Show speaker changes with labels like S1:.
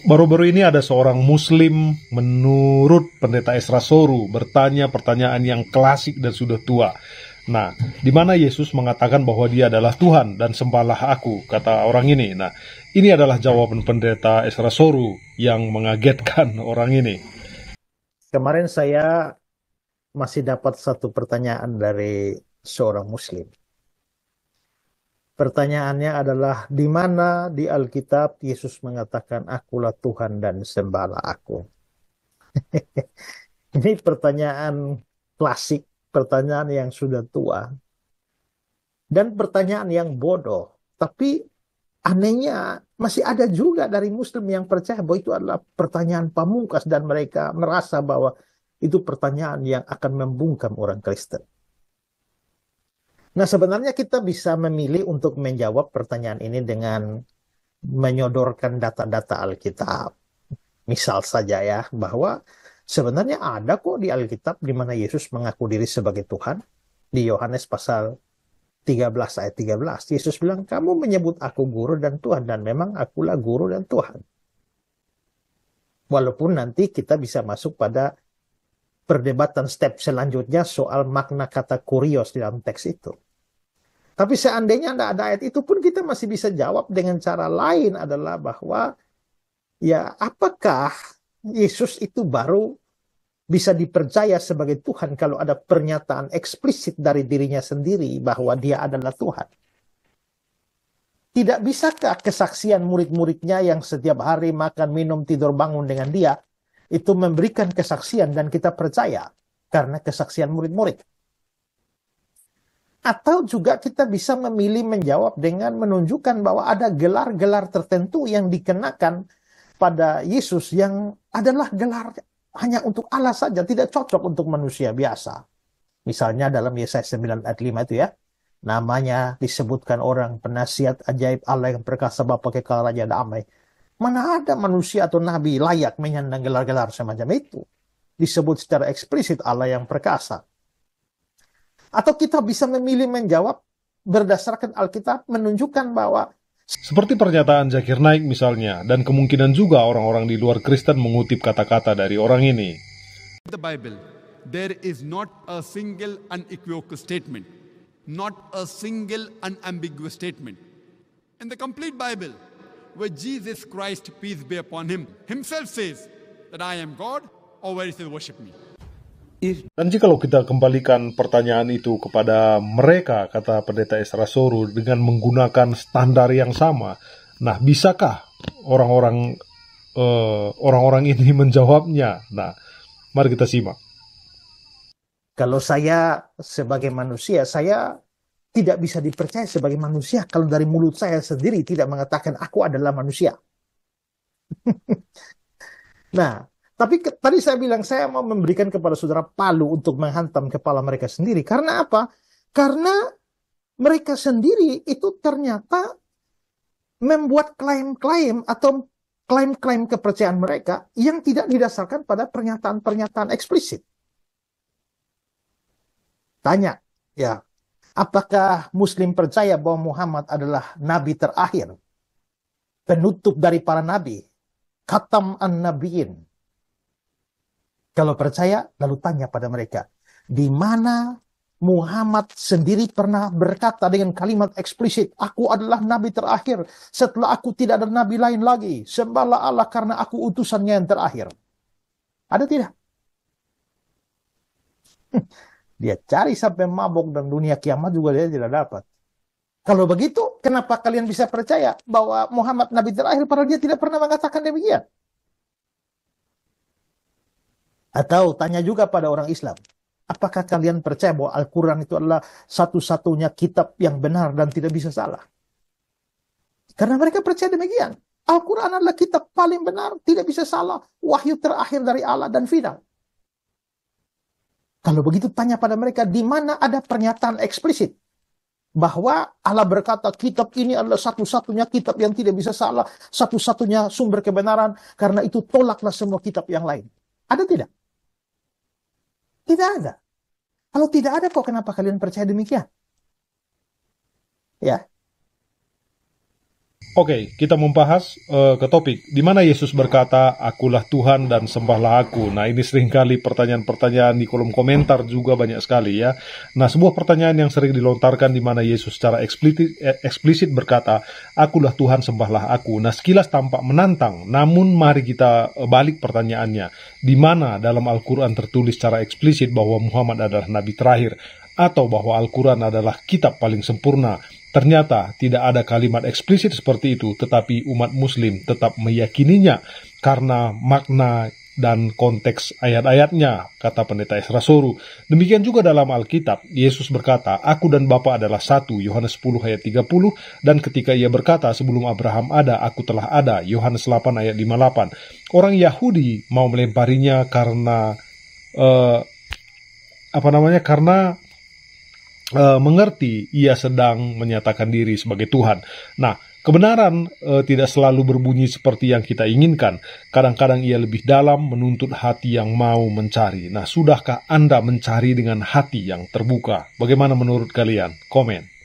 S1: Baru-baru ini ada seorang Muslim menurut Pendeta Esra Soru bertanya pertanyaan yang klasik dan sudah tua. Nah, di mana Yesus mengatakan bahwa dia adalah Tuhan dan sembahlah aku, kata orang ini. Nah, ini adalah jawaban Pendeta Esra Soru yang mengagetkan orang ini.
S2: Kemarin saya masih dapat satu pertanyaan dari seorang Muslim. Pertanyaannya adalah, di mana di Alkitab Yesus mengatakan, "Akulah Tuhan dan sembahlah aku"? Ini pertanyaan klasik, pertanyaan yang sudah tua, dan pertanyaan yang bodoh. Tapi anehnya, masih ada juga dari Muslim yang percaya bahwa itu adalah pertanyaan pamungkas, dan mereka merasa bahwa itu pertanyaan yang akan membungkam orang Kristen. Nah, sebenarnya kita bisa memilih untuk menjawab pertanyaan ini dengan menyodorkan data-data Alkitab. Misal saja ya, bahwa sebenarnya ada kok di Alkitab di mana Yesus mengaku diri sebagai Tuhan. Di Yohanes pasal 13 ayat 13, Yesus bilang, "Kamu menyebut aku guru dan Tuhan, dan memang akulah guru dan Tuhan." Walaupun nanti kita bisa masuk pada perdebatan step selanjutnya soal makna kata kurios di dalam teks itu. Tapi seandainya tidak ada ayat itu pun, kita masih bisa jawab dengan cara lain, adalah bahwa ya, apakah Yesus itu baru bisa dipercaya sebagai Tuhan kalau ada pernyataan eksplisit dari dirinya sendiri bahwa dia adalah Tuhan? Tidak bisakah kesaksian murid-muridnya yang setiap hari makan, minum, tidur, bangun dengan dia, itu memberikan kesaksian dan kita percaya karena kesaksian murid-murid? Atau juga kita bisa memilih menjawab dengan menunjukkan bahwa ada gelar-gelar tertentu yang dikenakan pada Yesus yang adalah gelar hanya untuk Allah saja, tidak cocok untuk manusia biasa. Misalnya dalam Yesaya 9 ayat 5 itu ya, namanya disebutkan orang penasihat ajaib, Allah yang perkasa, Bapa kekal, Raja damai. Mana ada manusia atau nabi layak menyandang gelar-gelar semacam itu? Disebut secara eksplisit Allah yang perkasa. Atau kita bisa memilih menjawab berdasarkan Alkitab menunjukkan bahwa
S1: Seperti pernyataan Zakir Naik misalnya, dan kemungkinan juga orang-orang di luar Kristen mengutip kata-kata dari orang ini.
S3: The Bible, there is not a single unequivocal statement, not a single unambiguous statement. In the complete Bible, where Jesus Christ, peace be upon him, himself says that I am God, or where he says worship me.
S1: Dan jikalau kita kembalikan pertanyaan itu kepada mereka, kata Pendeta Esra Soru, dengan menggunakan standar yang sama, nah bisakah orang-orang ini menjawabnya? Nah, mari kita simak.
S2: kalau saya sebagai manusia, saya tidak bisa dipercaya sebagai manusia kalau dari mulut saya sendiri tidak mengatakan aku adalah manusia. Nah, tapi tadi saya bilang saya mau memberikan kepada saudara palu untuk menghantam kepala mereka sendiri. Karena apa? Karena mereka sendiri itu ternyata membuat klaim-klaim atau klaim-klaim kepercayaan mereka yang tidak didasarkan pada pernyataan-pernyataan eksplisit. Tanya, ya, apakah Muslim percaya bahwa Muhammad adalah nabi terakhir, penutup dari para nabi, khatam an-nabiyyin? Kalau percaya, lalu tanya pada mereka, di mana Muhammad sendiri pernah berkata dengan kalimat eksplisit, aku adalah nabi terakhir, setelah aku tidak ada nabi lain lagi, sembahlah Allah karena aku utusannya yang terakhir? Ada tidak? Dia cari sampai mabok dan dunia kiamat juga dia tidak dapat. Kalau begitu, kenapa kalian bisa percaya bahwa Muhammad nabi terakhir padahal dia tidak pernah mengatakan demikian? Atau tanya juga pada orang Islam, apakah kalian percaya bahwa Al-Quran itu adalah satu-satunya kitab yang benar dan tidak bisa salah? Karena mereka percaya demikian. Al-Quran adalah kitab paling benar, tidak bisa salah, wahyu terakhir dari Allah dan final. Kalau begitu tanya pada mereka, di mana ada pernyataan eksplisit bahwa Allah berkata kitab ini adalah satu-satunya kitab yang tidak bisa salah, satu-satunya sumber kebenaran, karena itu tolaklah semua kitab yang lain. Ada tidak? Tidak ada. Kalau tidak ada, kok kenapa kalian percaya demikian? Ya.
S1: Oke, kita membahas ke topik di mana Yesus berkata, "Akulah Tuhan dan sembahlah Aku." Nah, ini seringkali pertanyaan-pertanyaan di kolom komentar juga banyak sekali ya. Nah, sebuah pertanyaan yang sering dilontarkan di mana Yesus secara eksplisit berkata, "Akulah Tuhan, sembahlah Aku." Nah, sekilas tampak menantang, namun mari kita balik pertanyaannya. Di mana dalam Al-Quran tertulis secara eksplisit bahwa Muhammad adalah nabi terakhir, atau bahwa Al-Quran adalah kitab paling sempurna? Ternyata tidak ada kalimat eksplisit seperti itu, tetapi umat muslim tetap meyakininya karena makna dan konteks ayat-ayatnya, kata Pendeta Ezra Soru. Demikian juga dalam Alkitab, Yesus berkata, "Aku dan Bapa adalah satu," Yohanes 10 ayat 30, dan ketika ia berkata, "Sebelum Abraham ada, Aku telah ada," Yohanes 8 ayat 58. Orang Yahudi mau melemparinya karena mengerti ia sedang menyatakan diri sebagai Tuhan. Nah, kebenaran tidak selalu berbunyi seperti yang kita inginkan. Kadang-kadang ia lebih dalam, menuntut hati yang mau mencari. Nah, sudahkah Anda mencari dengan hati yang terbuka? Bagaimana menurut kalian? Komen.